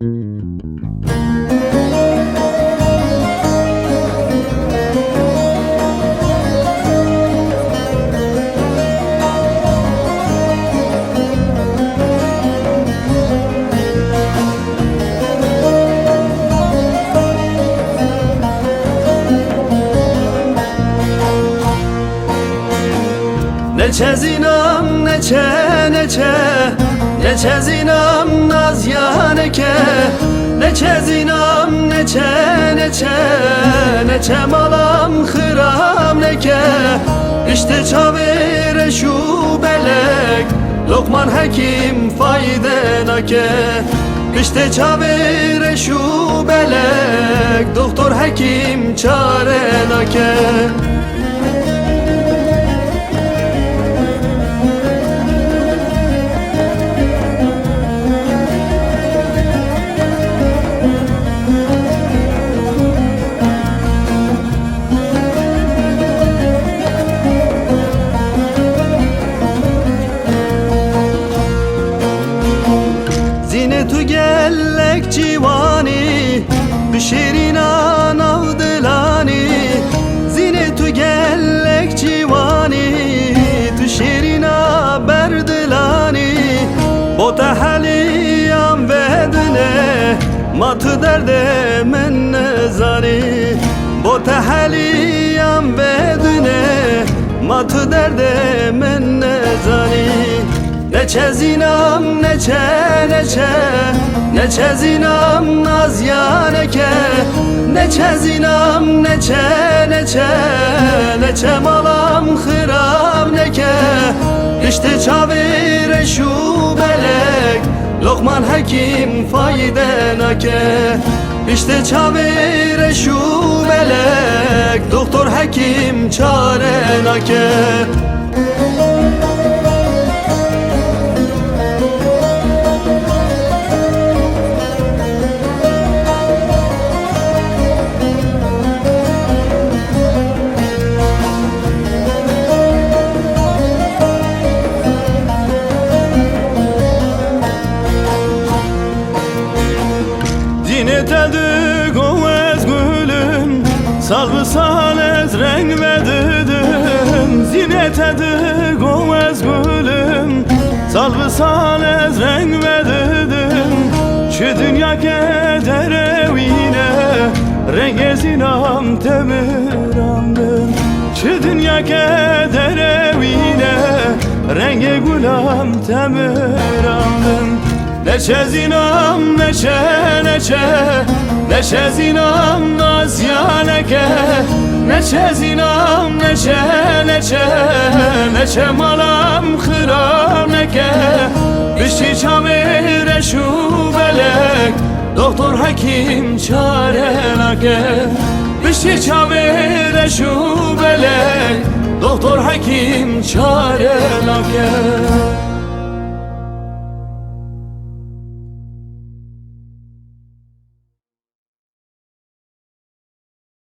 Neçe zinam neçe neçe, neçe zinam naz yaneke, neçe zinam neçe neçe, neçe malam hıram neke. İşte çavere şu belek, Lokman Hekim faydenake. İşte çavere şu belek, Doktor Hekim çarenake. Tu gellek civani bişirina navdilani, zine tu gellek civani tuşirina berdilani. Bota haliyam vedne matı derde men nezani, bota haliyam vedne matı derde men nezani. Neçe zinam neçe neçe, neçe zinam naz yaneke, neçe zinam neçe neçe, neçe malam hıram neke. İşte çavire şu belek, Lokman Hekim faydenake. İşte çavire şu belek, Doktor Hekim çarenake. Dinetedi govez gülüm, salgı salez renk vededim. Zinetedi govez gülüm, salgı salez renk vededim. Şu dünya keder evine, renge zinam temiramdım. Şu dünya keder evine, renge gülam temiramdım. Neçe zinam neçe neçe, neçe zinam naz yaneke, neçe zinam neçe neçe, neçe malam hıram neke. Bişi çavire şu belek, Doktor Hekim çarenake. Bişi çavire şu belek, Doktor Hekim çarenake.